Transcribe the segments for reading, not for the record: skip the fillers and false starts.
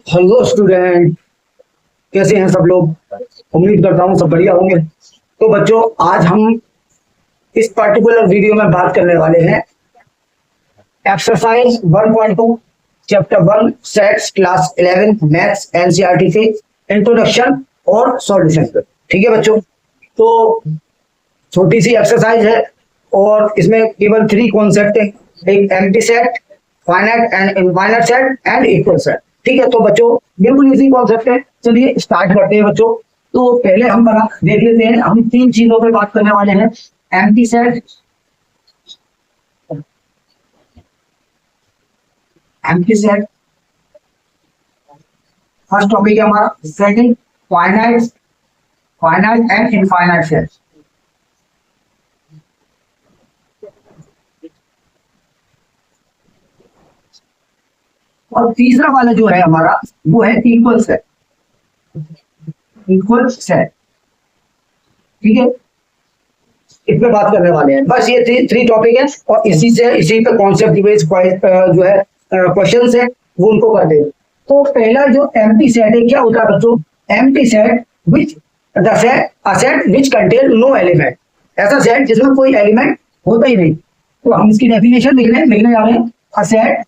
Hello student, कैसे हैं सब लोग। उम्मीद करता हूँ सब बढ़िया होंगे। तो बच्चों, आज हम इस पर्टिकुलर वीडियो में बात करने वाले हैं exercise 1.2 chapter 1 sets class 11 maths NCERT से इंट्रोडक्शन और सॉल्यूशन पे। ठीक है बच्चों, तो छोटी सी एक्सरसाइज है और इसमें केवल 3 कॉन्सेप्ट है, एक empty set, finite and infinite set and equal set. ठीक है, तो बच्चों बिल्कुल इजी कॉन्सेप्ट है। चलिए स्टार्ट करते हैं बच्चों। तो पहले हम बना देख लेते हैं, हम 3 चीजों पे बात करने वाले हैं। Empty set, empty set first topic है हमारा। Second finite, finite and infinite set. और तीसरा वाला जो है हमारा वो है इक्वल सेट, इक्वल सेट। ठीक है, इस पे बात करने वाले हैं। बस ये 3 टॉपिक है और इसी पे कॉन्सेप्ट बेस्ड जो है क्वेश्चंस है वो उनको कर देंगे। तो पहला जो एम्प्टी सेट है, क्या होता है बच्चों? Empty set which the set a set which contain no element. ऐसा सेट जिसमें कोई एलिमेंट होता ही नहीं। तो हम इसकी डेफिनेशन लिखने जा रहे हैं। अ सेट,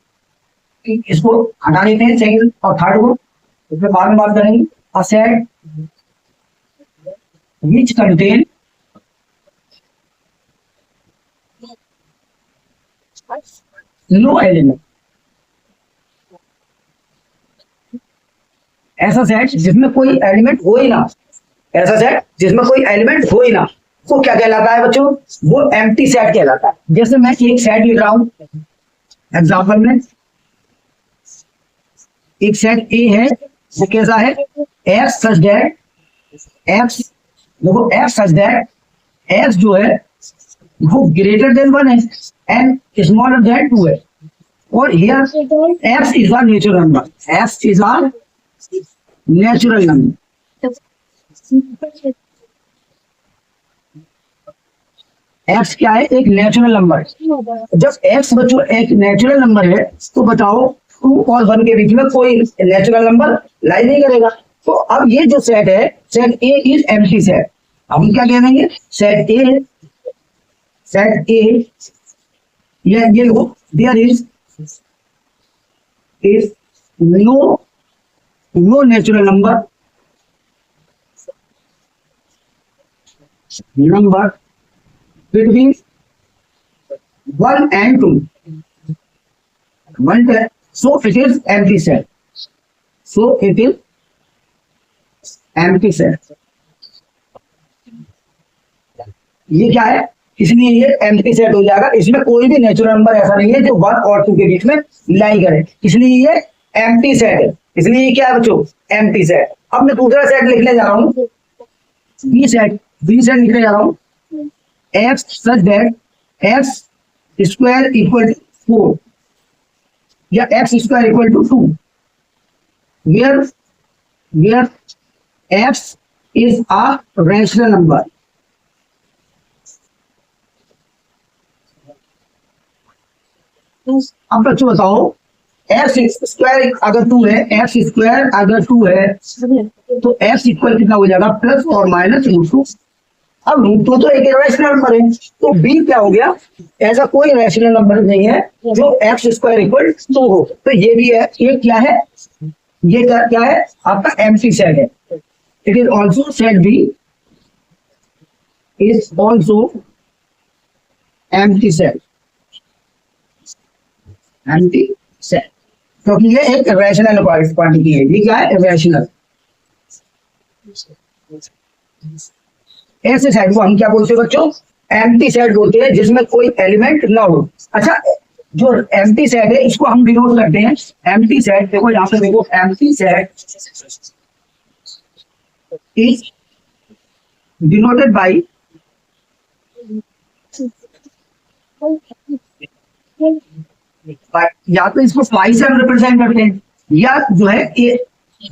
इसको हटा देते हैं सेकंड और थर्ड को, इसमें बाद में बात करेंगे। A set which contain no element. ऐसा सेट जिसमें कोई एलिमेंट हो ही ना, ऐसा सेट जिसमें कोई एलिमेंट हो ही ना, वो क्या कहलाता है बच्चों? वो एम्प्टी सेट कहलाता है। जैसे मैं एक सेट लिख रहा हूं एग्जांपल में, एक सेट ए है, वो कैसा है? एक्स सच दैट एक्स, देखो एक्स सच दैट एक्स जो है वो ग्रेटर देन 1 है एंड स्मॉलर देन 2 है। और here x is a natural number, x is a natural number. X क्या है? एक नेचुरल नंबर। जब एक्स बच्चों एक नेचुरल नंबर है तो बताओ 2 और 1 के बीच में कोई नेचुरल नंबर लाई नहीं करेगा। तो अब ये जो सेट है, set A is empty set. हम क्या कह देंगे? सेट ए, सेट ए ये लो, there is no natural number between 1 and 2. So it is empty set. So it is empty set. ये क्या है? इसलिए ये एम्प्टी सेट हो जाएगा। इसमें कोई भी नेचुरल नंबर ऐसा नहीं है जो 1 और 2 के बीच में लाई करे, इसलिए ये एम्प्टी सेट है। इसलिए ये क्या है बच्चों? Empty set. अब मैं दूसरा सेट लिखने जा रहा हूँ, बी सेट लिखने जा रहा हूँ। X such that x square equal to 4 या x square equal to 2, where x is a rational number. अब बच्चों बताओ, एक्स स्क्वायर अगर 2 है, एक्स स्क्वायर अगर 2 है तो एक्स इक्वल कितना हो जाएगा? प्लस और माइनस √2। अब √2 तो एक रैशनल नंबर है, तो बी क्या हो गया? ऐसा कोई रैशनल नंबर नहीं है जो एक्स स्क्वायर इक्वल 2 हो। तो ये भी है, ये क्या है? ये क्या है? आपका एम्प्टी सेट है। It is also set B is also empty set, empty set, क्योंकि ये एक रैशनल क्वांटिटी है। ये क्या है? रैशनल। ऐसे सेट को हम क्या बोलते हैं बच्चों? एम्प्टी सेट बोलते हैं, जिसमें कोई एलिमेंट ना हो। अच्छा, जो एम्प्टी सेट है इसको हम डिनोट करते हैं। एम्प्टी सेट देखो यहाँ पे, देखो empty set is denoted by या तो इसको फाई से हम रिप्रेजेंट करते हैं, या जो है ये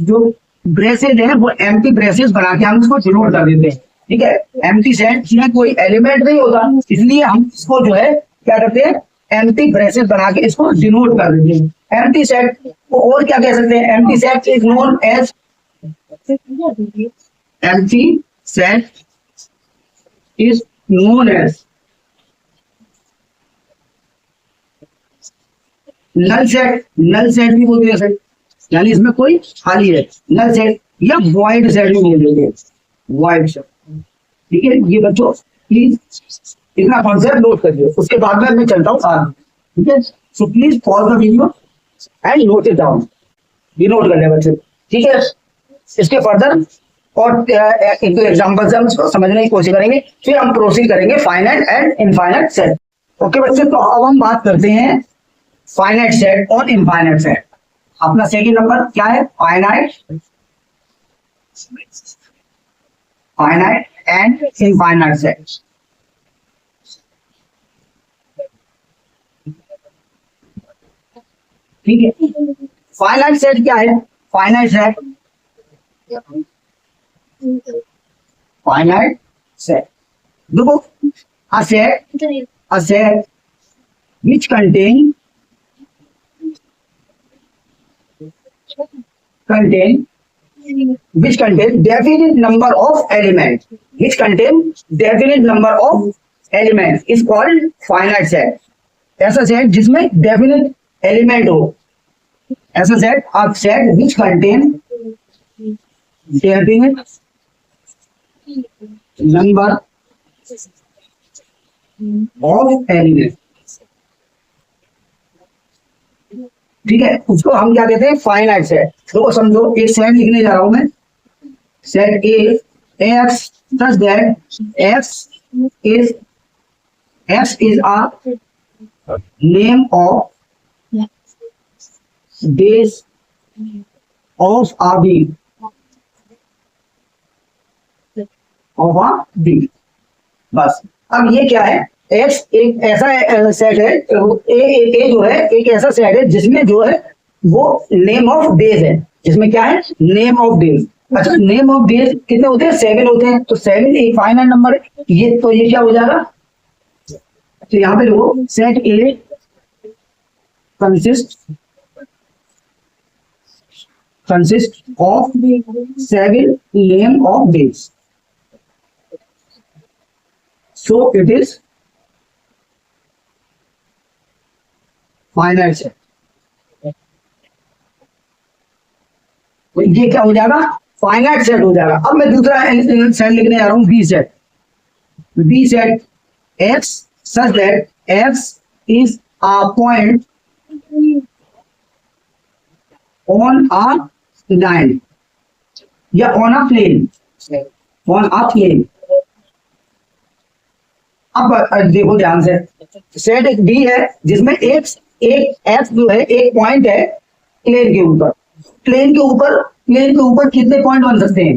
जो ब्रेसेज है वो एम्प्टी ब्रेसेज बना के हम इसको डिनोट कर देते हैं। ठीक है, एम्प्टी सेट में कोई एलिमेंट नहीं होता, इसलिए हम इसको जो है क्या करते हैं? एम्प्टी ब्रेसेस बना के इसको डिनोट कर देते हैं। एम्प्टी सेट को और क्या कह सकते हैं? Empty set is known as empty set is known as null set. Null set भी बोलते हैं सेट, यानी इसमें कोई खाली है, नल सेट, या वॉइड सेट भी बोल देते हैं, वॉइड सेट। ठीक है, ये बच्चों प्लीज इतना कॉन्सेप्ट नोट करिए, उसके बाद में मैं चलता हूँ आगे। ठीक है, सो please pause the video and note it down, ये नोट कर ले बच्चे। ठीक है, इसके फर्दर और एक एग्जाम्पल से हम इसको समझने की कोशिश करेंगे, फिर हम प्रोसीड करेंगे finite and infinite set. Okay बच्चे, तो अब हम बात करते हैं फाइनाइट सेट और इनफाइनाइट सेट। अपना सेकंड नंबर क्या है? Finite, finite and infinite set. ठीक है, फाइनाइट सेट क्या है? फाइनाइट सेट, फाइनाइट सेट, देखो a set which contain definite number of elements, which contain definite number of elements is called finite set। ऐसा set जिसमें definite element हो, ऐसा set आप set which contain definite number of elements। ठीक है, उसको हम क्या कहते हैं? Finite set. तो समझो एक सेट लिखने जा रहा हूं मैं, set A x such that x is a name of days of a week, of a week. बस, अब ये क्या है? एक्स एक ऐसा सेट है, ए जो है एक ऐसा सेट है जिसमें जो है वो नेम ऑफ डेज है, जिसमें क्या है? Name of days. अच्छा, नेम ऑफ डेज कितने होते हैं? 7 होते हैं, तो 7 एक फाइनल नंबर है। ये तो ये क्या हो जाएगा? तो यहाँ पे देखो, set A consist of 7 name of days, so it is finite set। तो ये क्या हो जाएगा? फाइनाइट सेट हो जाएगा। अब मैं दूसरा सेट लिखने जा रहा हूं, B set. B set x such that x is a point on a line या on a plane, on a plane. अब देखो ध्यान से, सेट एक डी है जिसमें एक एक्स जो है एक पॉइंट है प्लेन के ऊपर। प्लेन के ऊपर कितने पॉइंट बन सकते हैं?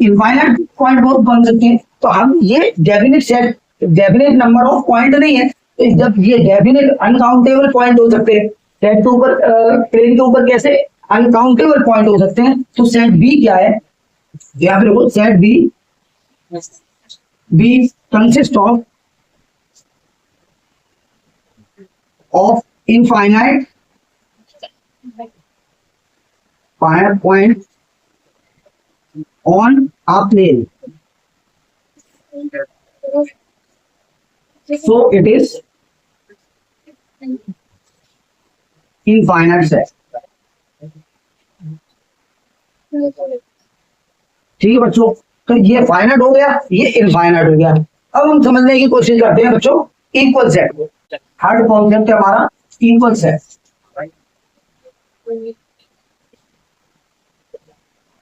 इनफाइनाइट पॉइंट बहुत बन सकते हैं। तो हम ये definite set, definite number of point नहीं है, तो जब ये डेफिनेट अनकाउंटेबल पॉइंट हो सकते हैं। सेट के ऊपर, प्लेन के ऊपर कैसे अनकाउंटेबल पॉइंट हो सकते हैं? तो सेट बी क्या है? यहाँ पे देखो, set B consist of infinite point on a plane, so it is infinite set। ठीक है बच्चों, तो ये फाइनाइट हो गया, ये इनफाइनाइट हो गया। अब हम समझने की कोशिश करते हैं बच्चों इक्वल सेट को। थर्ड कॉन्सेप्ट है हमारा इक्वल सेट।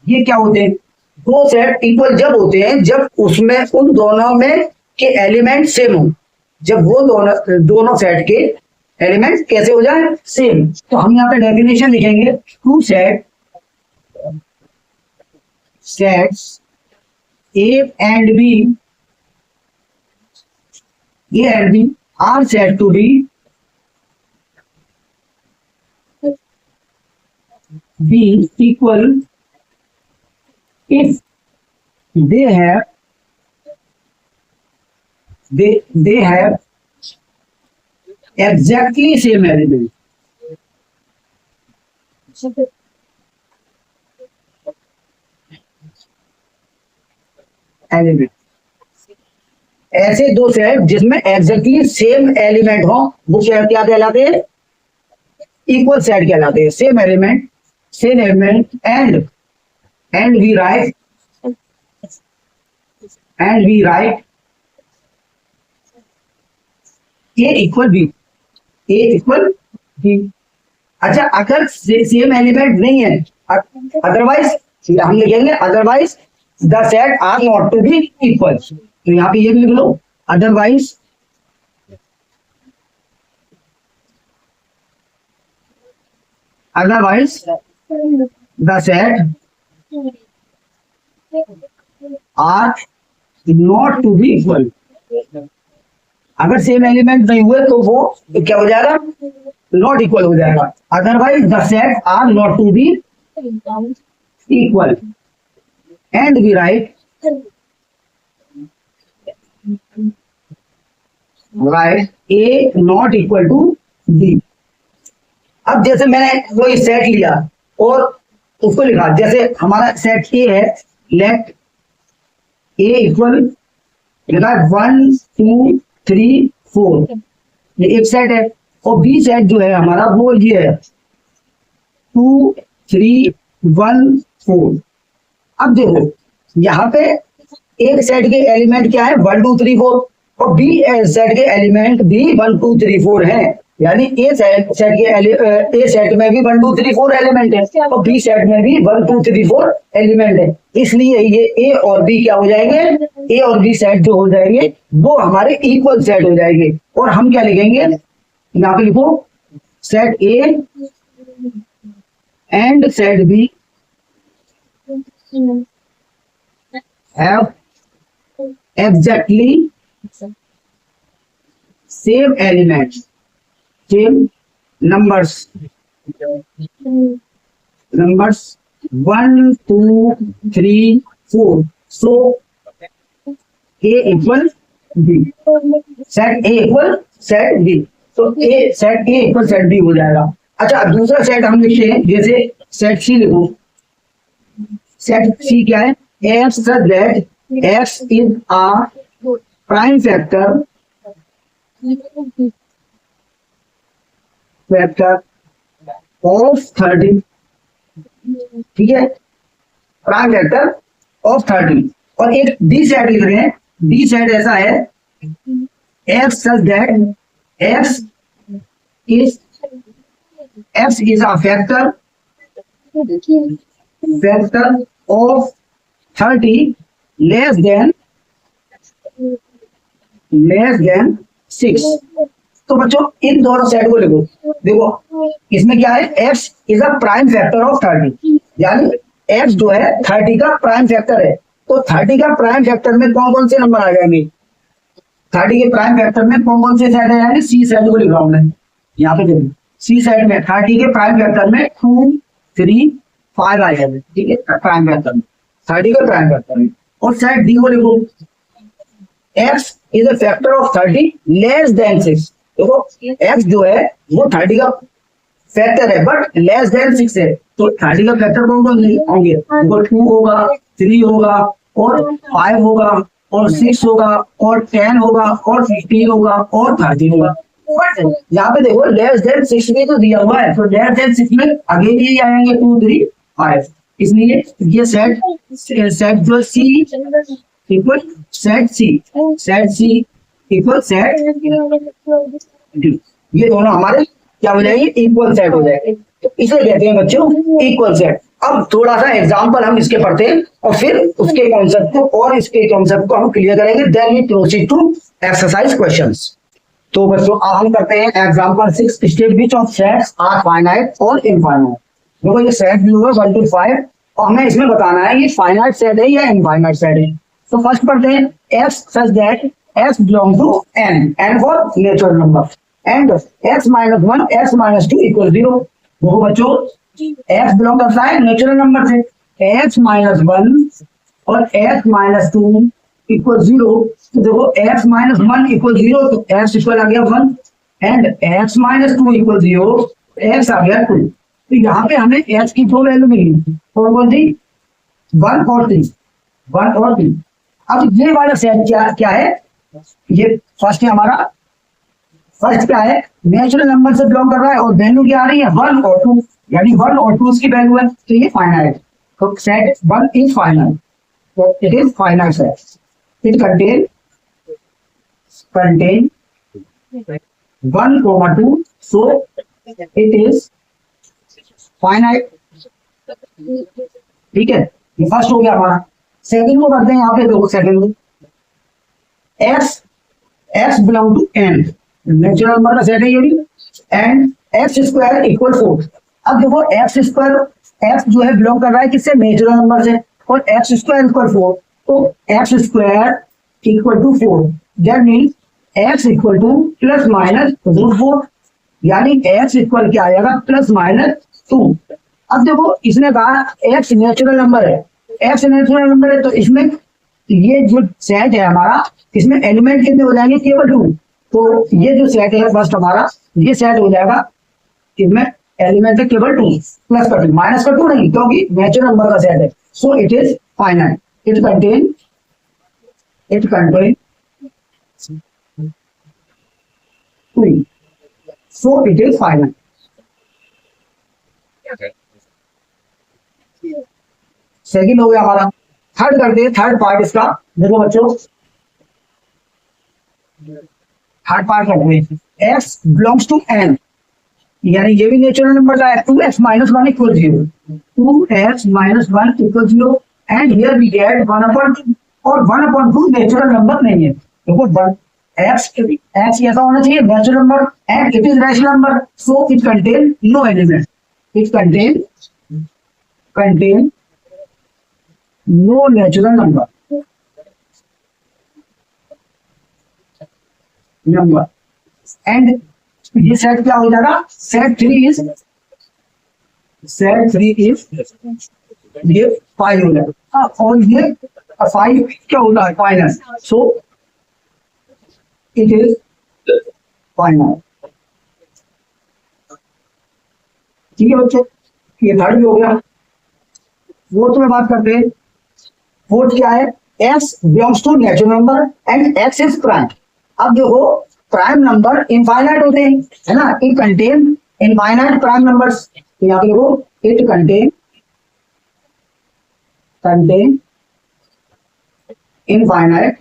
ये क्या होते हैं? दो सेट इक्वल जब होते हैं जब उसमें उन दोनों में के एलिमेंट सेम हो। जब वो दोनों सेट के एलिमेंट कैसे हो जाए? सेम। तो हम यहाँ पे डेफिनेशन लिखेंगे, two sets A and B, A and B are said to be equal if they have exactly same element, element ऐसे दो सेट जिसमें एग्जैक्टली सेम एलिमेंट हो वो क्या कहलाते हैं? इक्वल सेट कहलाते हैं। Same element and we write A equal B. अच्छा, अगर सेम एलिमेंट नहीं है, अदरवाइज हम लिखेंगे otherwise the set are not to be equal. तो यहाँ पे ये भी लिख लो, otherwise the set are not to be equal. अगर सेम एलिमेंट नहीं हुए तो वो क्या हो जाएगा? नॉट इक्वल हो जाएगा। Otherwise the set are not to be equal and we write A not equal to B. अब जैसे मैंने कोई सेट लिया और उसको लिखा, जैसे हमारा सेट ए है, लेट ए इक्वल लिखा 1 2 3 4, ये एक सेट है। और बी सेट जो है हमारा वो ये है 2 3 1 4। अब देखो यहाँ पे एक सेट के एलिमेंट क्या है? 1 2 3 4, और बी सेट के एलिमेंट भी 1 2 3 4 है। यानी ए सेट में भी 1 2 3 4 एलिमेंट है और बी सेट में भी 1 2 3 4 एलिमेंट है। इसलिए ये ए और बी क्या हो जाएंगे? ए और बी सेट जो हो जाएंगे वो हमारे इक्वल सेट हो जाएंगे। और हम क्या लिखेंगे? यहाँ पे लिखो set A and set B have exactly same elements, same numbers 1 2 3 4। so a equal b, set a equal set b, तो set a equal set b हो जाएगा। अच्छा, अब दूसरा सेट हम लिखते हैं, जैसे सेट सी लिखो। सेट सी क्या है? f such that x is a prime factor of 30, ठीक है, प्राइम फैक्टर ऑफ 30। और एक डी सेट लिख रहे हैं। डी सेट ऐसा है x such that x is a factor of 30 less than 6। तो बच्चों इन दोनों सेट को लिखो। देखो इसमें क्या है? x is a prime factor of 30, यानी x जो है 30 का प्राइम फैक्टर है। तो 30 का प्राइम फैक्टर में कौन कौन से नंबर आ जाएंगे? 30 के प्राइम फैक्टर में कौन कौन से सेट आ जाएंगे? सी सेट को लिख रहा हूं मैं यहाँ पे। देखो सी सेट में 30 के प्राइम फैक्टर में 2 3 5 आ जाएंगे, ठीक है, प्राइम फैक्टर में 30 का प्राइम फैक्टर में। और सेट डी को लिखो x is a factor of 30 less than 6। देखो x जो है वो 30 का फैक्टर है बट लेस देन 6 है। तो 30 का फैक्टर कौन कौन होंगे? 2 होगा, 3 होगा, और 5 होगा, और 6 होगा, और 10 होगा, और 15 होगा, और 30 होगा। बट यहाँ पे देखो लेस देन 6 में तो दिया हुआ है, तो लेस देन 6 में अगेन ये आएंगे 2 3 5। इसलिए ये सेट जो सी इक्वल सेट सी इक्वल सेट डी, ये दोनों हमारे क्या हो जाएंगे? इक्वल सेट हो जाएंगे। तो इसे कहते हैं बच्चों इक्वल सेट। अब थोड़ा सा एग्जांपल हम इसके पढ़ते हैं और फिर उसके कॉन्सेप्ट को और इसके कॉन्सेप्ट को हम क्लियर करेंगे। Then we proceed to exercise questions. तो बच्चों अब हम करते हैं example 6, state which of sets are finite और इनफाइनाइट। देखो ये सेट ब्लू है 1 to 5 और हमें इसमें बताना है ये फाइनाइट सेट है या इनफाइनाइट सेट है। तो फर्स्ट पढ़ते हैं f such that x belongs to n for natural number and x minus 1 x minus 2 equals 0। देखो बच्चों x बिलोंग करता है नेचुरल नंबर से, x minus 1 और x minus 2 equals 0। तो देखो x minus 1 equals 0, तो x इक्वल आ गया 1 and x minus two equal 0, x आ गया 2। तो यहाँ पे हमें x की दो वैल्यू मिली, कौन सी, 1 और 3, 1 और 3। अब ये वाला सेट क्या है, ये फर्स्ट है हमारा, फर्स्ट क्या है, नेचुरल नंबर से बिलोंग कर रहा है और वैल्यू क्या आ रही है 1 और 2, यानी 1 और 2 की वैल्यू है, तो ये फाइनाइट। तो सेट 1 इज फाइनाइट, तो it is finite set, it contain 1, 2, so it is finite। ठीक है, ये फर्स्ट हो गया हमारा। सेकंड को करते हैं, यहाँ पे देखो सेकंड में x belong to n, natural number का सेट है ये भी, एंड x स्क्वायर इक्वल 4। अब देखो x स्क्वायर, x जो है बिलोंग कर रहा है किससे, नेचुरल नंबर से, और x स्क्वायर इक्वल 4, तो x square equal to 4, that means x equal to plus minus root 4, यानी x इक्वल क्या आएगा, प्लस माइनस 2। अब देखो इसने कहा x नेचुरल नंबर है, x नेचुरल नंबर है, तो इसमें ये जो सेट है हमारा, इसमें एलिमेंट कितने हो जाएंगे, केवल 2। तो ये जो सेट है फर्स्ट हमारा, ये सेट हो जाएगा, इसमें एलिमेंट है केवल 2, प्लस का 2, माइनस का 2 नहीं, क्योंकि नेचुरल नंबर का सेट है। So it is finite, it contain 2, so it is finite. Second हो गया हमारा। थर्ड करते हैं, थर्ड पार्ट इसका, देखो बच्चों थर्ड पार्ट करते हैं, x बिलोंग्स टू n, यानी ये भी नेचुरल नंबर का है, 2x minus 1 equal 0, 2x minus 1 equal 0, and here we get 1/2, और 1/2 नेचुरल नंबर नहीं है। देखो x ऐसा होना चाहिए natural number, and it is rational number, so it contain no element, it contain no natural number and ये set क्या हो जाएगा, सेट 3 इज ये 5 हो जाएगा, और ये 5 क्या होता है, final, so it is final. ठीक है बच्चों, ये थर्ड भी हो गया। फोर्थ में बात करते हैं, फोर्थ क्या है, x belongs to natural number and x is prime. अब देखो प्राइम नंबर इनफाइनाइट होते हैं, है ना, it contain infinite prime numbers. यहाँ पे देखो it contain infinite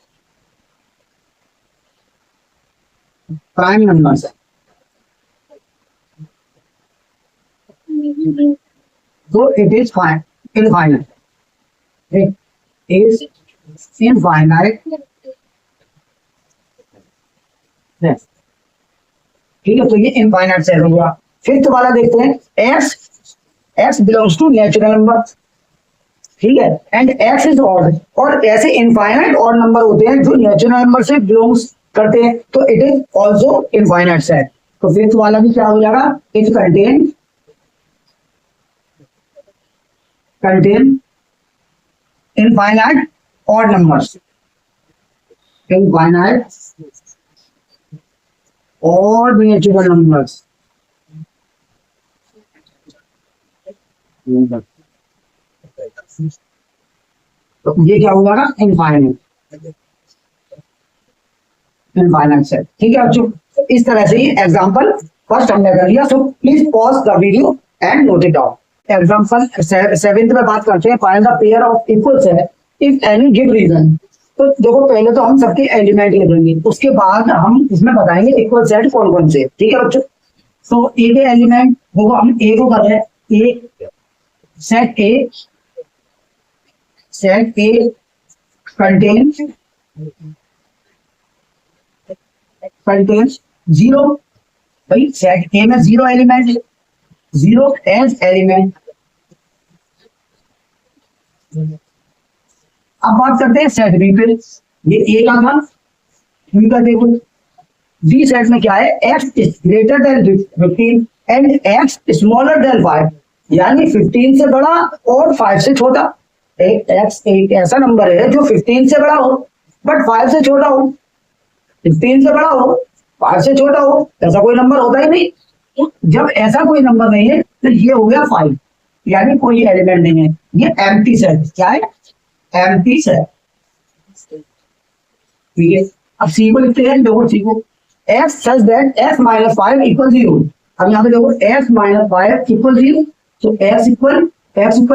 prime numbers, so it is infinite, it is infinite। ठीक है, तो ये इनफाइनाइट सेट होगा। फिफ्थ वाला देखते हैं, x belongs to natural number, ठीक है, एंड x इज ऑड, और ऐसे इनफाइनाइट ऑड नंबर होते हैं जो नेचुरल नंबर से बिलोंग्स करते हैं, तो it is also infinite set. तो फिफ्थ वाला भी क्या हो जाएगा, it contain infinite odd numbers, infinite odd natural numbers। तो ये क्या होगा ना, इनफाइनाइट सेट। ठीक है बच्चों, इस तरह से ये एग्जांपल फर्स्ट हमने कर लिया। So please pause the video and note it down. Example 7th में बात करते हैं, find the pair of equal set if any give reason. तो देखो पहले तो हम सबके एलिमेंट लिखेंगे, उसके बाद हम इसमें बताएंगे इक्वल सेट कौन कौन से। ठीक है बच्चों, तो ए के एलिमेंट वो हम ए को कर रहे हैं, ए सेट ए कंटेन्स 0। भाई सेट ए में 0 एलिमेंट, 0 एज एलिमेंट। अब बात करते हैं सेट बी पे, ये ए का था, बी का देखो, बी सेट में क्या है, x is greater than 15 and x smaller than 5, यानी 15 से बड़ा और 5 से छोटा। x एक ऐसा नंबर है जो 15 से बड़ा हो बट 5 से छोटा हो, 15 से बड़ा हो 5 से छोटा हो, ऐसा कोई नंबर होता ही नहीं। जब ऐसा कोई नंबर नहीं है तो ये हो गया 5, यानी कोई एलिमेंट नहीं है, ये एम्प्टी सेट। क्या है? Empty set. ठीक है, अब सी को लिखते हैं, देखो सी को, F such that F minus 5 equal 0। अब यहाँ पे देखो एफ माइनस 5 इक्वल 0, तो एफ इक्वल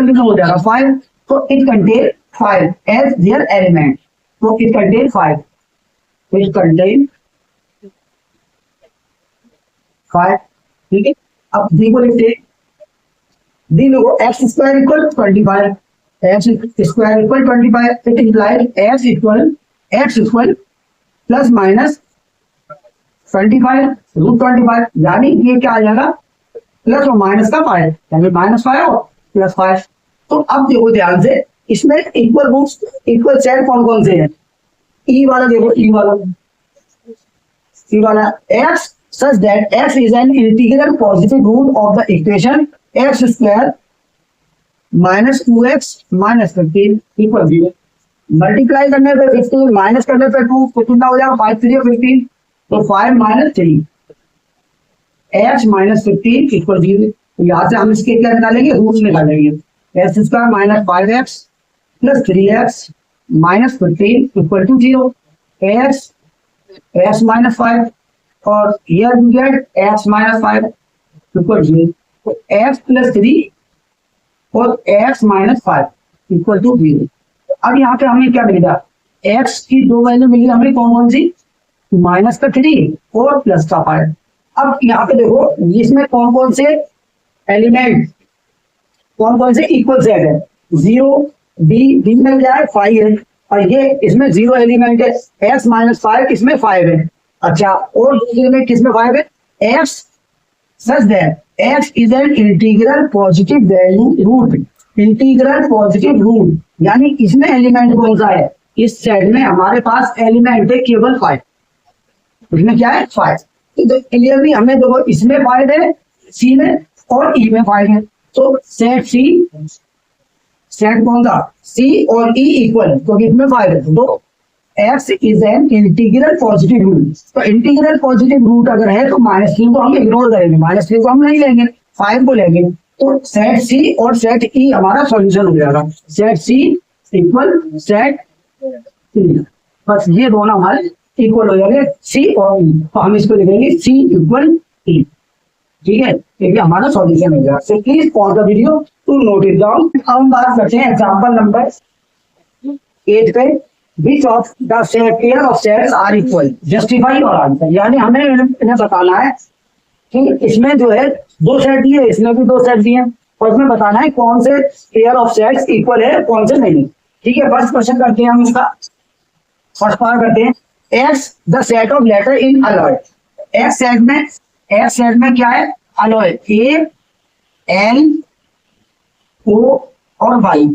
कितना हो जाएगा 5, तो it contain 5 as their element, तो इट कंटेन 5, तो इट कंटेन 5। ठीक है, अब डी को लिखते हैं, डी देखो x square equal 25, x square equal 25, it implies x equal plus minus 25 root 25, यानी ये क्या आ जाएगा प्लस और माइनस का 5, यानी -5 और +5। तो अब देखो ध्यान से, इसमें इक्वल रूट्स इक्वल सेट कौन कौन से हैं? ई वाला देखो, ई वाला x such that x is an integral positive root of the equation x square minus 2x minus 15 equal 0। Multiply करने पे 15 माइनस करने पे 2, तो कितना हो जाएगा 5 3 15, तो 5 माइनस 3 x माइनस 15 इक्वल 0। तो यहाँ से हम इसके क्या निकालेंगे? रूट्स निकालेंगे। X square minus 5x plus 3x minus 15 equal to 0, x minus 5 और here you get x minus 5 equal 0, तो x प्लस 3 और x माइनस 5 इक्वल टू 0। अब यहाँ पे हमें क्या मिलेगा? x की दो वैल्यू मिली हमें, कौन कौन सी? माइनस का 3 और प्लस का 5। अब यहाँ पे देखो इसमें कौन कौन से एलिमेंट, कौन कौन से इक्वल सेट है? 0 बी में क्या है? 5 है, और ये इसमें 0 एलिमेंट है, x माइनस 5 इसमें 5 है। अच्छा, और दूसरे में किसमें 5 है? x such that x is an integral positive value root, integral positive root, यानी इसमें एलिमेंट कौन सा है? इस सेट में हमारे पास एलिमेंट है केवल 5, इसमें क्या है? 5। तो क्लियरली हमें देखो इसमें 5 है सी में और ई में 5 है, तो सेट सी, सेट कौन सा? सी और ई इक्वल, तो इसमें 5 है, तो x is an integral positive root. तो इंटीग्रल पॉजिटिव रूट अगर है तो -3 को हम इग्नोर करेंगे, -3 को हम नहीं लेंगे, 5 को लेंगे, तो सेट सी और सेट ई हमारा सॉल्यूशन हो जाएगा। सेट सी इक्वल सेट ई, बस ये दोनों हमारे इक्वल हो जाएंगे, सी और ई, तो हम इसको लिखेंगे सी इक्वल ई। ठीक है, ये हमारा सॉल्यूशन हो जाएगा। So please pause the video to note it down. अब हम बात करते हैं एग्जांपल नंबर 8 पे, which of the pair of sets are equal, justify और आंसर। यानी हमें इन्हें बताना है कि इसमें जो है 2 सेट दिए, इसमें भी 2 सेट दिए, और इसमें बताना है कौन से पेयर ऑफ सेट्स इक्वल है कौन से नहीं। ठीक है, फर्स्ट क्वेश्चन करते हैं हम इसका, फर्स्ट पार्ट करते हैं। X the set of letter in alloy, x set में क्या है? अलॉय, ए एल ओ और वाई,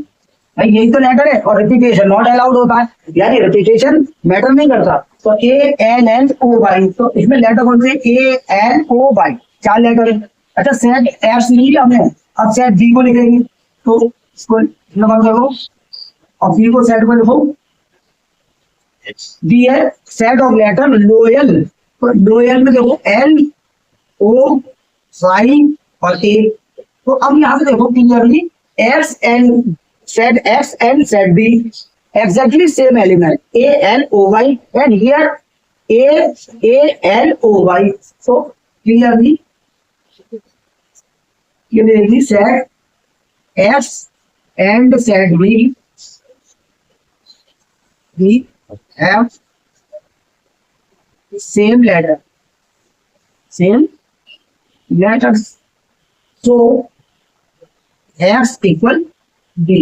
भाई यही तो लेटर है, और रिपीटेशन नॉट अलाउड होता है, यानी रिपीटेशन मैटर नहीं करता। तो A L L O Y, तो इसमें लेटर कौन से? A L O Y, 4 letter है। अच्छा, सेट एफ नहीं हमने, अब सेट बी को लिखेंगे, तो इसको लगा करो और बी को सेट को लिखो। बी है सेट ऑफ लेटर लोयल, तो लोयल में देखो एल ओ वाई और ए। तो अब यहाँ पे देखो clearly x and set x and set b exactly same element a l o y, and here a l o y, so clearly set x and set b have same letters, so x equal B.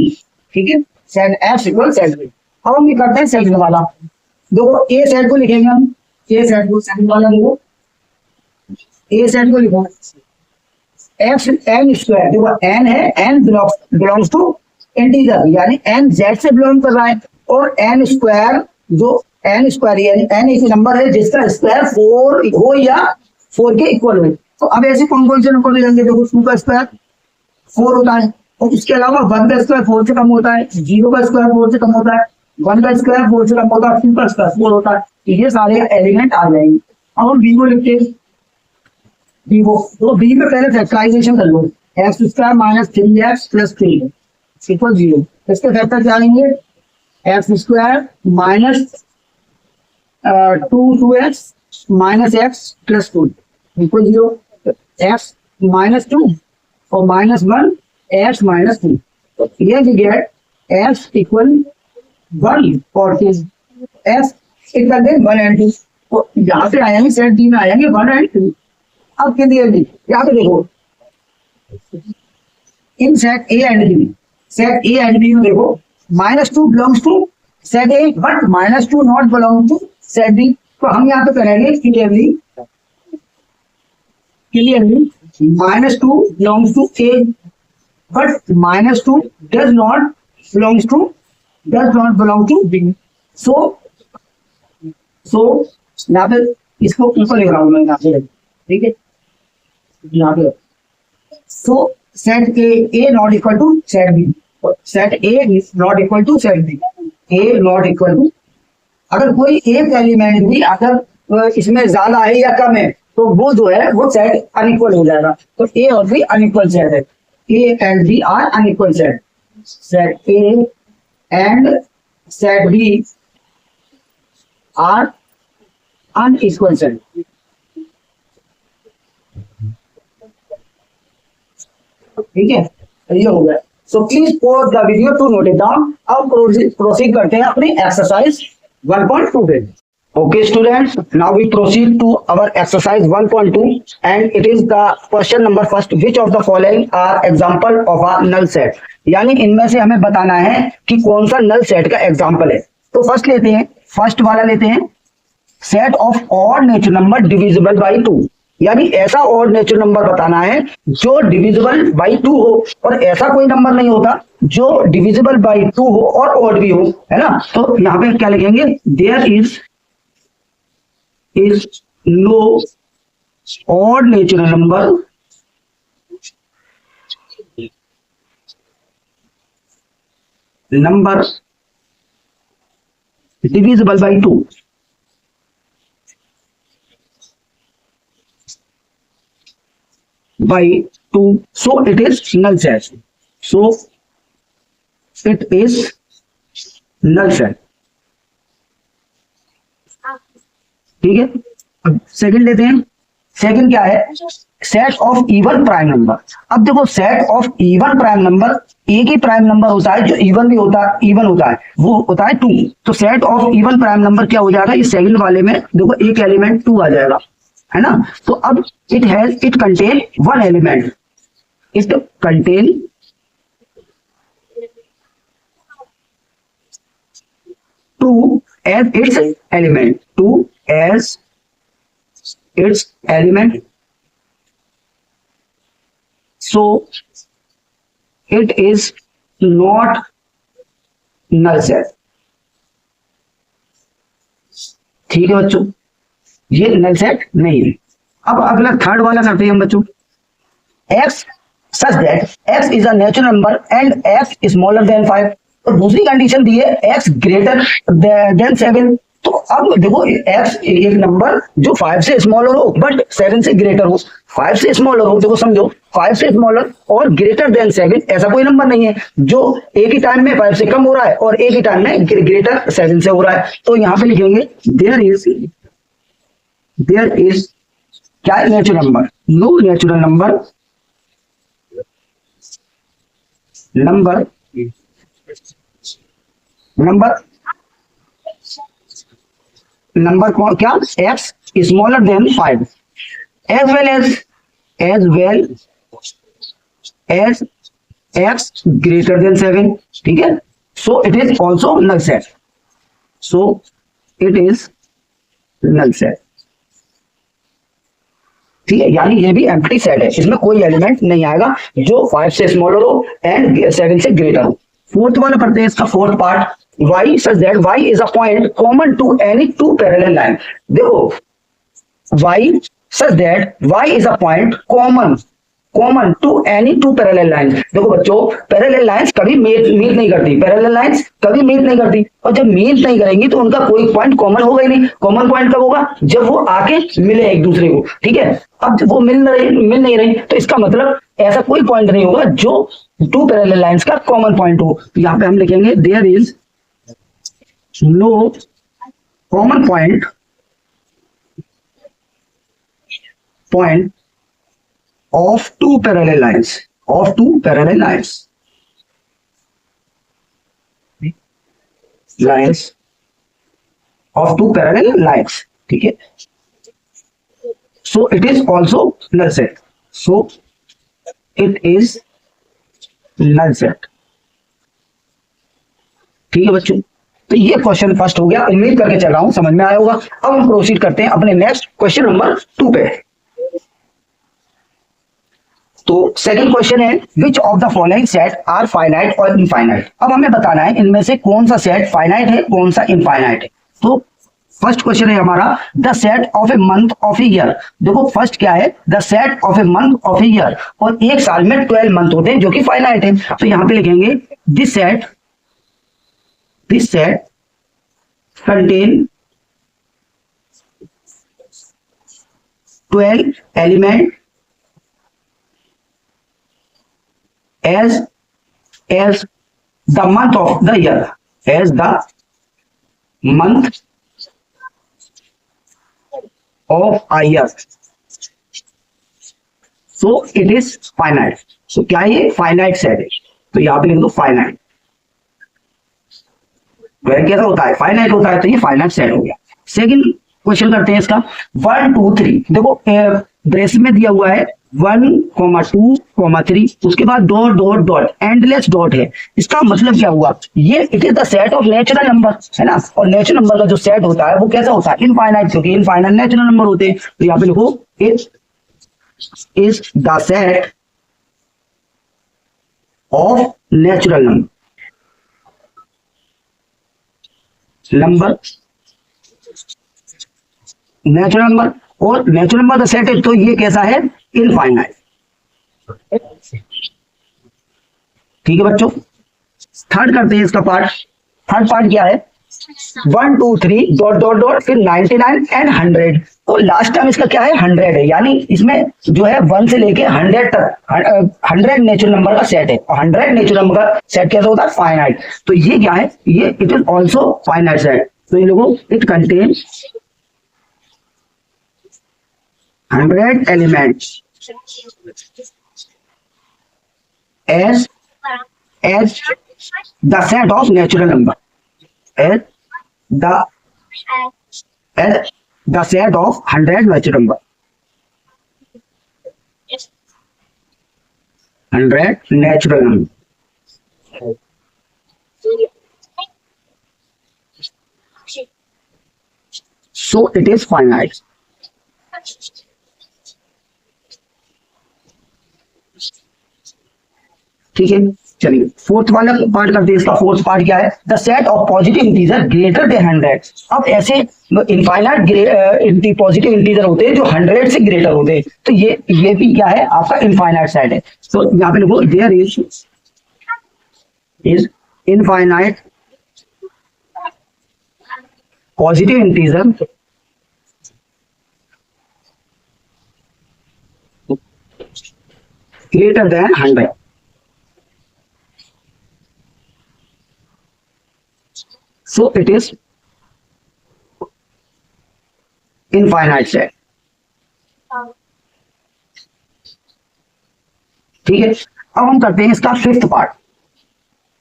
ठीक है, set F equal set B. अब हम ये करते हैं set वाला, देखो ए set को लिखेंगे हम, ए सेट को सेट वाला देखो, ए सेट को लिखो एफ एन स्क्वायर, देखो एन है, एन बिलोंग्स टू इंटीजर, यानी एन जेड से बिलोंग कर रहा है, और एन स्क्वायर जो एन स्क्वायर यानी एन एक नंबर है जिसका स्क्वायर 4 हो या 4 के इक्वल हो। तो अब ऐसे कौन कौन से नंबर मिलेंगे? देखो 2 का स्क्वायर 4 होता है, और इसके अलावा 1 का स्क्वायर 4 से कम होता है, 0 का स्क्वायर 4 से कम होता है, 1 का स्क्वायर 4 से कम होता है, 2 का स्क्वायर 4 होता है, ये सारे एलिमेंट आ जाएंगे। अब हम बी को लिखते हैं, बी को, तो बी में पहले फैक्टराइजेशन कर लो, x square minus 3x plus 3 equal 0। इसके फैक्टर क्या आएंगे, x square minus 2x minus x plus 2 equal 0, x minus 2 और माइनस 1 एक्स माइनस 2, तो ये वी गेट एक्स इक्वल 1 और 2, एक्स इक्वल 1 एंड 2, तो यहाँ पे आएंगे सेट डी में आएंगे 1 एंड 2। अब के लिए भी यहाँ पे देखो, इन set A and B, set A and B में देखो -2 belongs to set A but -2 not belong to set B, तो हम यहाँ पे करेंगे clearly -2 belongs to A but -2 does not belong to B. So यहाँ पे इसको ऊपर लिख रहा हूँ मैं यहाँ पे, ठीक है, यहाँ पे so set A not equal to set B, set A not equal to set B, A not equal to, अगर कोई एक एलिमेंट भी अगर इसमें ज्यादा है या कम है तो वो जो है वो सेट अनइक्वल हो जाएगा, तो ए और बी अनइक्वल सेट है, A and B are unequal set, set A and set B are unequal set. ठीक है, ये हो गया। So please pause the video to note it down. अब प्रोसीड करते हैं अपनी एक्सरसाइज 1.2 पे। Okay students, now we proceed to our exercise 1.2 and it is the question number first, which of the following are example of a null set, यानी इनमें से हमें बताना है कि कौन सा null set का एग्जाम्पल है। तो फर्स्ट लेते हैं, फर्स्ट वाला लेते हैं, set of odd natural number divisible by 2, यानी ऐसा ऑड नेचुरल नंबर बताना है जो डिविजिबल बाई 2 हो, और ऐसा कोई नंबर नहीं होता जो डिविजिबल बाई 2 हो और ऑड भी हो, है ना। तो यहाँ पे क्या लिखेंगे, there is no odd natural number divisible by 2, so it is null set, so it is null set। ठीक है, अब सेकंड लेते हैं, सेकंड क्या है, set of even prime number. अब देखो set of even prime number, एक ही प्राइम नंबर होता है जो इवन भी होता है, इवन होता है, वो होता है 2। तो set of even prime number क्या हो जाएगा, इस सेकंड वाले में देखो एक एलिमेंट 2 आ जाएगा, है ना। तो अब it contain one element, it contain two as its element, 2 as its element, so it is not null set। ठीक है बच्चों, ये null set नहीं है। अब अगला थर्ड वाला करते हैं हम बच्चों, x such that x is a natural number and x is smaller than 5, और दूसरी कंडीशन दी है x greater than 7। तो अब देखो x एक नंबर जो 5 से स्मॉलर हो बट 7 से ग्रेटर हो, 5 से स्मॉलर हो, देखो समझो 5 से स्मॉलर और ग्रेटर देन 7, ऐसा कोई नंबर नहीं है जो एक ही टाइम में 5 से कम हो रहा है और एक ही टाइम में ग्रेटर 7 से हो रहा है। तो यहाँ पे लिखेंगे देयर इज क्या है, natural number, no natural number क्या, x smaller than 5 as well as x greater than 7। ठीक है, so it is also null set, so it is null set। ठीक है, यानी ये भी एम्प्टी सेट है, इसमें कोई एलिमेंट नहीं आएगा जो 5 से स्मॉलर हो एंड 7 से ग्रेटर हो। फोर्थ वाला पढ़ते हैं, इसका fourth part, y such that y is a point common to any two parallel line। देखो y such that y is a point common common to any two parallel lines. देखो बच्चों, parallel lines कभी meet नहीं करती, parallel lines कभी meet नहीं करती, और जब मीट नहीं करेंगी तो उनका कोई पॉइंट कॉमन होगा ही नहीं। कॉमन पॉइंट कब होगा? जब वो आके मिले एक दूसरे को, ठीक है। अब जब वो मिल नहीं रही तो इसका मतलब ऐसा कोई पॉइंट नहीं होगा जो टू पैरेलल लाइंस का कॉमन पॉइंट हो। तो यहाँ पे हम लिखेंगे there is no common point of two parallel lines of two parallel lines, ठीक है। so it is also null set, so it is null set, ठीक है बच्चों। तो ये क्वेश्चन फर्स्ट हो गया, उम्मीद करके चल रहा हूं समझ में आया होगा। अब हम प्रोसीड करते हैं अपने नेक्स्ट क्वेश्चन नंबर 2 पे। तो सेकंड क्वेश्चन है which of the following set are finite और इनफाइनाइट। अब हमें बताना है इनमें से कौन सा सेट फाइनाइट है, कौन सा इनफाइनाइट है। तो फर्स्ट क्वेश्चन है हमारा the set of a month of a year. देखो फर्स्ट क्या है, the set of a month of a year, और एक साल में 12 मंथ होते हैं जो कि फाइनाइट है। तो यहां पे लिखेंगे this set contain 12 element as the month of the year, as the month of a year, so it is finite। so क्या ये फाइनाइट सेट है? तो यहाँ पे लिख दो फाइनाइट। कैसा होता है? फाइनाइट होता है, तो ये फाइनाइट सेट हो गया। सेकंड क्वेश्चन करते हैं इसका 1 2 3। देखो ब्रेस में दिया हुआ है 1, 2, 3, उसके बाद dot dot dot endless dot है। इसका मतलब क्या हुआ? ये it is the set of natural number, है ना। और नेचुरल नंबर का जो सेट होता है वो कैसा होता है? इनफाइनाइट, क्योंकि इनफाइनाइट नेचुरल नंबर होते हैं। तो यहाँ पे लिखो it is the set of natural number natural number, और नेचुरल नंबर का सेट है, तो ये कैसा है? इनफाइनाइट, ठीक है बच्चों। थर्ड करते हैं इसका पार्ट। थर्ड पार्ट क्या है? 1 2 3 डॉट डॉट डॉट फिर 99 एंड 100, और लास्ट टाइम इसका क्या है? 100 है, यानी इसमें जो है 1 से लेके 100 तक 100 नेचुरल नंबर का सेट है, और 100 नेचुरल नंबर का सेट कैसा होता है? फाइनाइट। तो ये क्या है? ये it is also finite set. तो ये लोगों it contain 100 elements as the set of natural number, as the set of 100 natural number, 100 natural number। So it is finite, ठीक है। चलिए फोर्थ वाला पार्ट करते हैं इसका। फोर्थ पार्ट क्या है? The set of positive integer greater than 100। अब ऐसे इनफाइनाइट पॉजिटिव इंटीजर होते हैं जो 100 से ग्रेटर होते हैं, तो ये भी क्या है? आपका इनफाइनाइट सेट है। तो यहाँ पे लिखो there is infinite positive integer greater than 100। So it is infinite set, ठीक है। अब हम करते हैं इसका फिफ्थ पार्ट।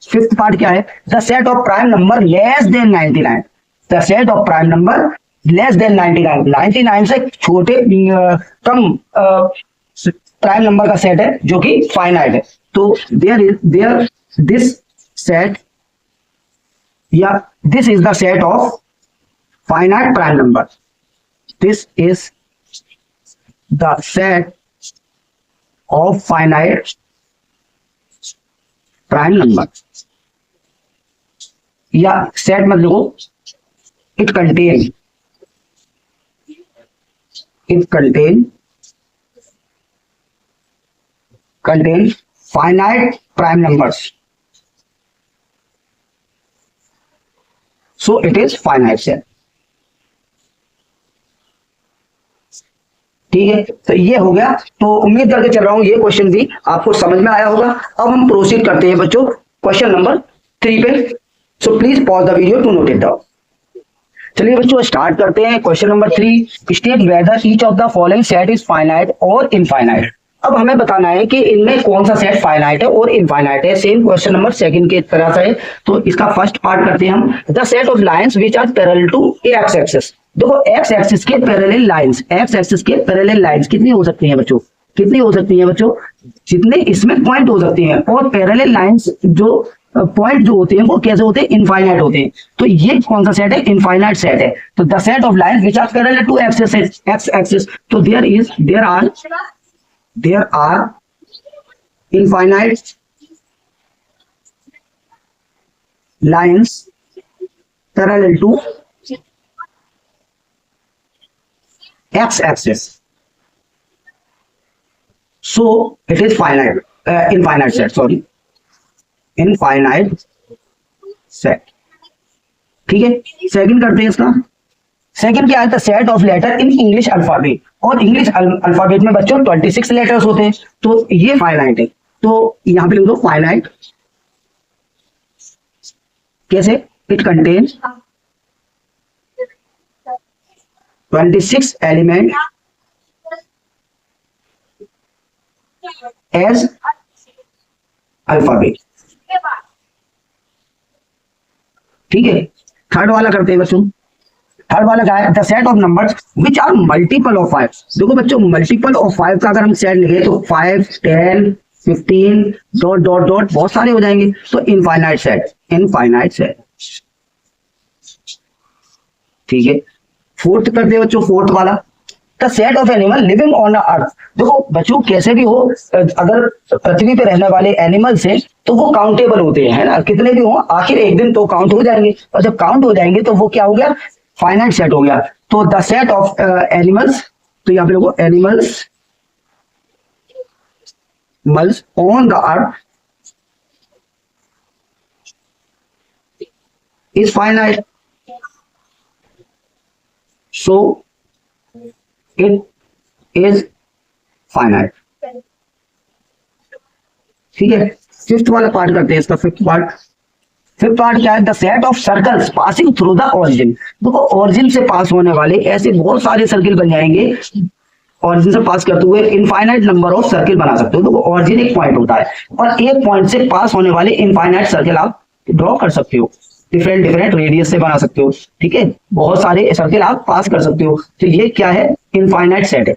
फिफ्थ पार्ट क्या है? The set of prime number less than 99। The set of prime number less than 99, 99 से छोटे कम प्राइम नंबर का सेट है जो कि फाइनाइट है। तो देयर दिस सेट, या this is the set of finite prime number, this is the set of finite prime number, या सेट मत लिखो, it contain contain finite prime numbers, so it is finite set. ठीक है, तो ये हो गया। तो उम्मीद करके चल रहा हूं ये क्वेश्चन भी आपको समझ में आया होगा। अब हम प्रोसीड करते हैं बच्चों क्वेश्चन नंबर 3 पे। So please pause the video to note it down. चलिए बच्चों स्टार्ट करते हैं। Question number 3, state whether each of the following set is finite और इनफाइनाइट। अब हमें बताना है कि इनमें कौन सा सेट फाइनाइट है और इनफाइनाइट है। सेम क्वेश्चन नंबर 2 की तरह से है। तो इसका फर्स्ट पार्ट करते हैं हम। The set of lines which are parallel to x axis. देखो एक्स एक्सिस के पैरेलल लाइंस, एक्स एक्सिस के पैरेलल लाइंस कितनी हो सकती हैं बच्चों? कितनी हो सकती हैं बच्चों? जितने इसमें पॉइंट हो सकती हैं। और पैरेलल लाइंस जो पॉइंट जो होते हैं वो कैसे होते हैं? इनफाइनाइट होते हैं। तो ये कौन सा सेट है? इनफाइनाइट सेट है। तो the set of lines which are parallel to x axis, तो there are infinite lines parallel to x-axis, so it is finite, infinite set, sorry, infinite set। ठीक है, सेकंड करते हैं इसका। सेकंड क्या है? The set of letter in English alphabet. और English alphabet में बच्चों 26 लेटर्स होते हैं, तो ये फाइनाइट है। तो यहां पे लिख दो फाइनाइट। कैसे? It contains 26 element as alphabet. ठीक है, थर्ड वाला करते हैं बच्चों। थर्ड वाला क्या है? The set of numbers which are multiple of 5। देखो बच्चों मल्टीपल ऑफ 5 का अगर हम सेट लिखे तो 5, 10, 15 डॉट डॉट डॉट बहुत सारे हो जाएंगे। तो इनफाइनाइट सेट, इनफाइनाइट सेट। ठीक है, फोर्थ करते हैं बच्चों, फोर्थ वाला। The set of animal living on earth. देखो बच्चों कैसे भी हो, अगर पृथ्वी पे रहने वाले एनिमल्स हैं तो वो काउंटेबल होते हैं, है ना? कितने भी हो आखिर एक दिन तो काउंट हो जाएंगे, और जब काउंट हो जाएंगे तो वो क्या हो गया? फाइनाइट सेट हो गया। तो द सेट ऑफ एनिमल्स, तो यहां पे लोगों animals mulls on the earth is finite, so it is finite. ठीक है, फिफ्थ वाला पार्ट करते हैं इसका। फिफ्थ पार्ट क्या है? The set of circles passing through the origin. देखो ओरिजिन से पास होने वाले ऐसे बहुत सारे सर्किल बन जाएंगे। ओरिजिन से पास करते हुए इनफाइनाइट नंबर ऑफ सर्किल बना सकते हो। देखो ओरिजिन एक पॉइंट होता है और एक पॉइंट से पास होने वाले इनफाइनाइट सर्किल आप ड्रॉ कर सकते हो, डिफरेंट डिफरेंट रेडियस से बना सकते हो। ठीक है, बहुत सारे सर्किल आप पास कर सकते हो। तो ये क्या है? इनफाइनाइट सेट है।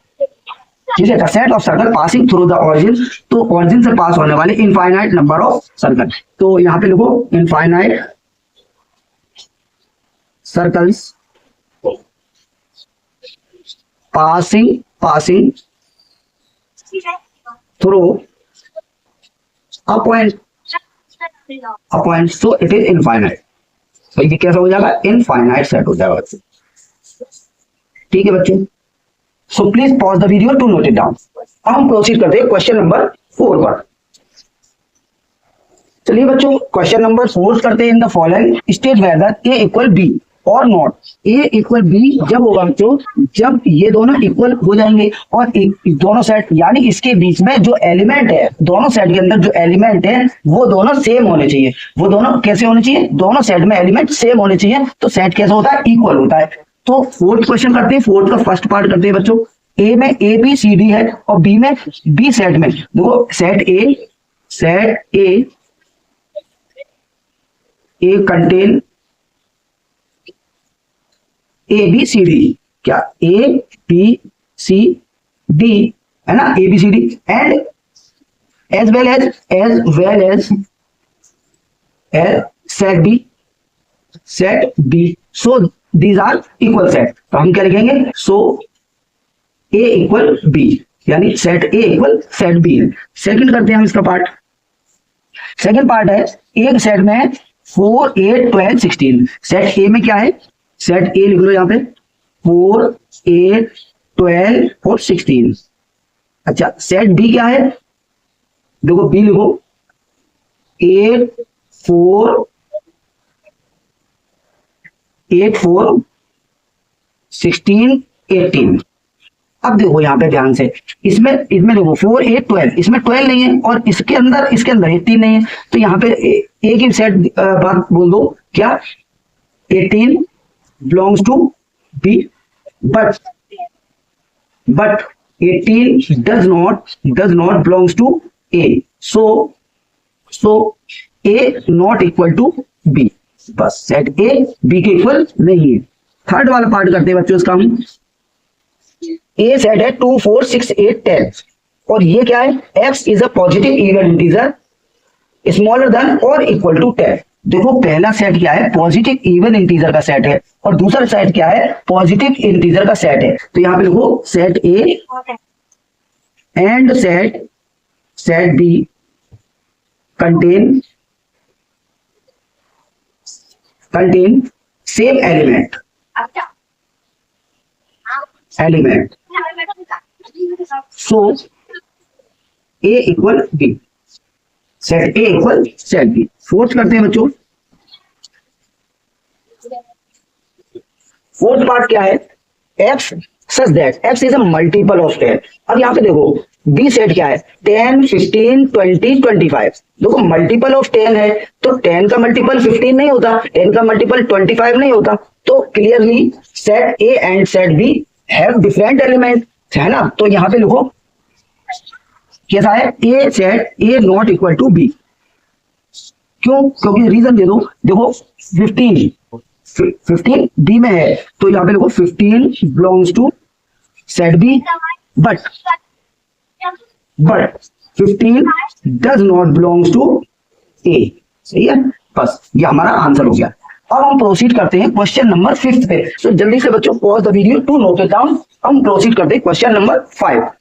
ठीक है, the set of circle passing through the origin, तो ओरिजिन से पास होने वाले इनफाइनाइट नंबर ऑफ सर्कल। तो यहां पे लिखो infinite circles passing through a point, so it is infinite. तो ये कैसा हो जाएगा? इनफाइनाइट सेट हो जाएगा बच्चों। ठीक है बच्चों, so please pause the video to note it down. अब हम प्रोसीड करते हैं क्वेश्चन नंबर 4 पर। चलिए बच्चों क्वेश्चन नंबर 4 करते हैं। In the following state whether A equal B और नॉट। ए इक्वल बी जब होगा बच्चों, जब ये दोनों इक्वल हो जाएंगे और दोनों सेट यानी इसके बीच में जो एलिमेंट है, दोनों सेट के अंदर जो एलिमेंट है वो दोनों सेम होने चाहिए। वो दोनों कैसे होने चाहिए? दोनों सेट में एलिमेंट सेम होने चाहिए। तो सेट कैसा होता है? इक्वल होता है। तो फोर्थ क्वेश्चन करते हैं। फोर्थ का फर्स्ट पार्ट करते हैं बच्चों। ए में ए बी सी डी है और बी में बी सेट में। देखो set A contain A B C D. क्या? ए बी सी डी है ना? A B C D and as well as set B. So these are equal set. तो हम क्या लिखेंगे? सो ए इक्वल बी, यानी set A equal set B. Second करते हैं हम इसका पार्ट। सेकंड पार्ट है एक सेट में 4, 8, 12, 16। सेट ए में क्या है? सेट ए लिख लो यहाँ पे 4, 8, 12 और 16। अच्छा सेट बी क्या है? देखो बी लिखो 8 4 8 4 16 18। अब देखो यहाँ पे ध्यान से, इसमें इसमें देखो 4 8 12, इसमें 12 नहीं है और इसके अंदर 18 नहीं है, तो यहाँ पे एक ही सेट बात बोल दो क्या, 18 belongs to B, but 18 does not belongs to A, so A not equal to B, बस सेट A B के इक्वल नहीं है। थर्ड वाला पार्ट करते हैं बच्चों इसका हम। A सेट है 2 4 6 8 10 और ये क्या है, X is a positive even integer smaller than और इक्वल टू 10। देखो पहला सेट क्या है, पॉजिटिव इवन इंटीजर का सेट है और दूसरा सेट क्या है, पॉजिटिव इंटीजर का सेट है। तो यहां पे लिखो set A and set B contain same element so A equal B, set A equal set B. Fourth करते हैं बच्चों, फोर्थ पार्ट क्या है, x such that x is a multiple of 10। अब यहाँ पे देखो बी सेट क्या है, 10 15 20 25। देखो मल्टीपल ऑफ 10 है तो 10 का मल्टीपल 15 नहीं होता, 10 का मल्टीपल 25 नहीं होता, तो clearly set A and set B have different element, है ना। तो यहाँ पे लिखो कैसा है, A set A not equal to B. क्यों, क्योंकि रीजन दे दो, देखो 15 बी में है तो यहाँ पे देखो 15 belongs to set B, but 15 does not belongs to A. सही है, बस ये हमारा आंसर हो गया। अब हम प्रोसीड करते हैं क्वेश्चन नंबर 5 पे। सो जल्दी से बच्चों pause the video to note it down. हम प्रोसीड करते हैं क्वेश्चन नंबर 5।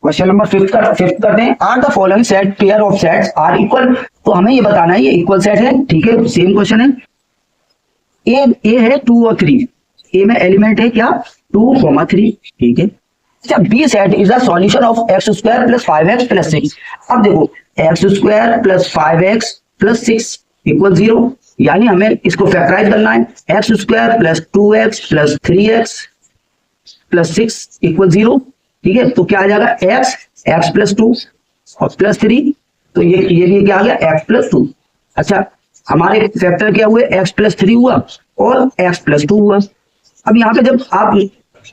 क्वेश्चन नंबर 5 करते हैं, are the following set pair of sets are equal. तो हमें ये बताना है ये इक्वल सेट है, ठीक है, सेम क्वेश्चन है। ए है 2 और 3, ए में एलिमेंट है क्या 2, 3, ठीक है। अच्छा B set is the solution of x square plus 5x plus 6। अब देखो x square plus 5x plus 6 equal 0, यानी हमें इसको फैक्टराइज करना है, x square plus 2x plus 3x plus 6 equal 0, ठीक है। तो क्या आ जाएगा x प्लस 2 और प्लस 3, तो ये क्या आ गया x प्लस 2। अच्छा हमारे फैक्टर क्या हुए, x प्लस 3 हुआ और x प्लस 2 हुआ। अब यहाँ पे जब आप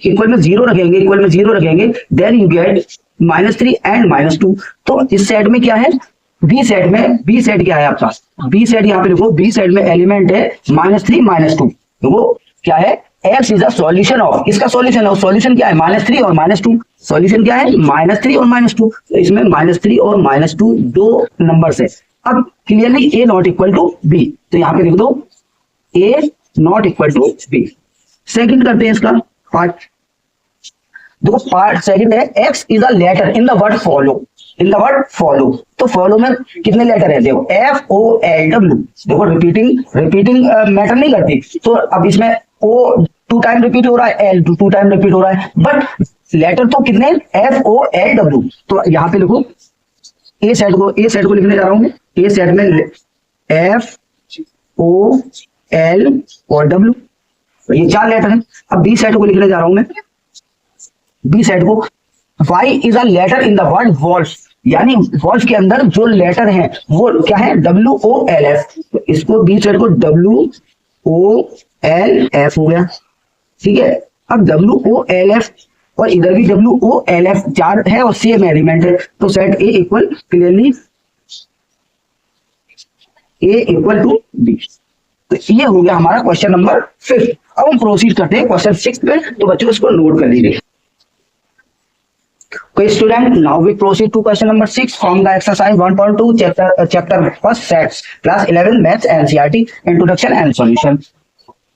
इक्वल में 0 रखेंगे देन यू गेट -3 एंड -2। तो इस सेट में क्या है, बी सेट क्या है आपका, बी सेट यहाँ पे लिखो, बी सेट में एलिमेंट है -3 -2, तो वो क्या है, x is the solution of, इसका सॉल्यूशन है, सॉल्यूशन क्या है -3 और -2, सॉल्यूशन क्या है -3 और -2, तो इसमें -3 और -2 दो नंबर है। अब clearly a not equal to b, तो यहाँ पे लिख दो a not equal to b। Second करते हैं इसका पार्ट, देखो पार्ट सेकंड है x is a letter in the word follow, तो फॉलो में कितने लेटर है, देखो FOLW, देखो रिपीटिंग मैटर नहीं करती, तो अब इसमें O 2 टाइम रिपीट हो रहा है, L 2 टाइम रिपीट हो रहा है, बट लेटर तो कितने FOLW। तो यहाँ पे लिखो ए सेट को लिखने जा रहा हूं मैं, ए सेट में FOL और W, तो ये 4 लेटर है। अब बी सेट को लिखने जा रहा हूं मैं, बी सेट को Y is a letter in the word wolf, यानी वॉल्फ के अंदर जो लेटर है वो क्या है WOLF, तो इसको बी सेट को WOLF हो गया, ठीक है। अब WOLF और इधर भी WOLF 4 है और सेम एलिमेंट है, तो set A equal clearly A equal to B। तो ये हो गया हमारा क्वेश्चन नंबर 5। अब हम प्रोसीड करते हैं क्वेश्चन 6 पे, तो बच्चों इसको नोट कर लीजिए। Okay, student, now we proceed to question number 6 from the exercise 1.2 chapter first sets class 11 maths NCERT introduction and solution,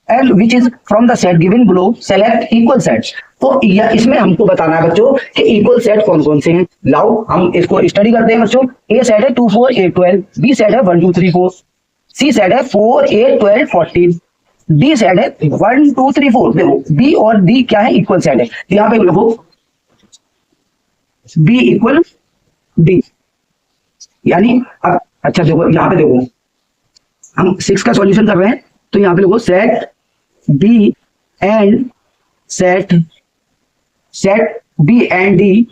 and which is from the set given below select equal sets। तो इसमें हमको बताना है बच्चों कि equal set कौन कौन से हैं। लाओ हम इसको स्टडी करते हैं बच्चों। ए सेट है 2 4 8 12, बी सेट है 1 2 3 4, सी सेट है 4 8 12 14, डी सेट है 1 2 3 4, देखो बी और डी क्या है, इक्वल सेट है, तो यहाँ पे लिखो बी इक्वल डी, यानी अब अच्छा देखो यहाँ पे देखो हम 6 का सॉल्यूशन कर रहे हैं, तो यहाँ पे लिखो set B and set B and D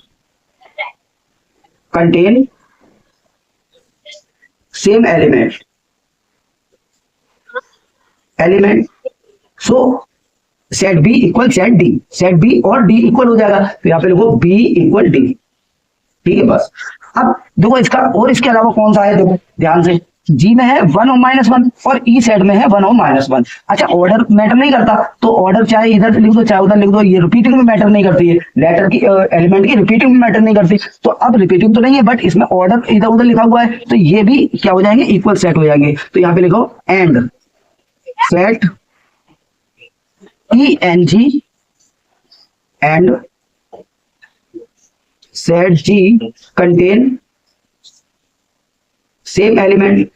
contain same element so set B equal set D, set B और डी इक्वल हो जाएगा, तो यहाँ पे लिखो बी इक्वल डी, ठीक है बस। अब देखो इसका और इसके अलावा कौन सा है, देखो ध्यान से, जी में है 1 और -1 और ई सेट में है 1 और -1। अच्छा ऑर्डर मैटर नहीं करता, तो ऑर्डर चाहे इधर लिख दो चाहे उधर लिख दो, ये रिपीटिंग में मैटर नहीं करती है, लेटर की एलिमेंट की रिपीटिंग में मैटर नहीं करती। तो अब रिपीटिंग तो नहीं है बट इसमें ऑर्डर इधर उधर लिखा हुआ है, तो ये भी क्या हो जाएंगे, इक्वल सेट हो जाएंगे। तो यहाँ पे लिखो and set ENG and set G contain same element।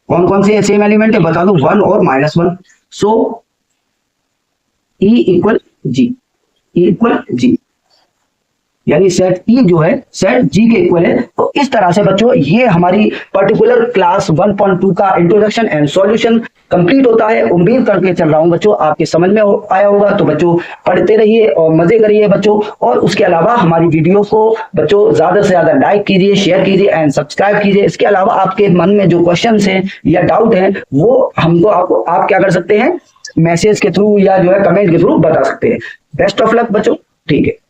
कौन कौन से सेम एलिमेंट है बता दो, 1 और -1। सो E इक्वल G, यानी सेट E जो है सेट G के इक्वल है। तो इस तरह से बच्चों ये हमारी पर्टिकुलर क्लास 1.2 का इंट्रोडक्शन एंड सॉल्यूशन कंप्लीट होता है। उम्मीद करके चल रहा हूं बच्चों आपके समझ में आया होगा। तो बच्चों पढ़ते रहिए और मजे करिए बच्चों, और उसके अलावा हमारी वीडियो को बच्चों ज्यादा से ज्यादा लाइक कीजिए, शेयर कीजिए एंड सब्सक्राइब कीजिए। इसके अलावा आपके मन में जो क्वेश्चन है या डाउट है वो हमको आप क्या कर सकते हैं, मैसेज के थ्रू या जो है कमेंट के थ्रू बता सकते हैं। बेस्ट ऑफ लक बच्चों, ठीक है।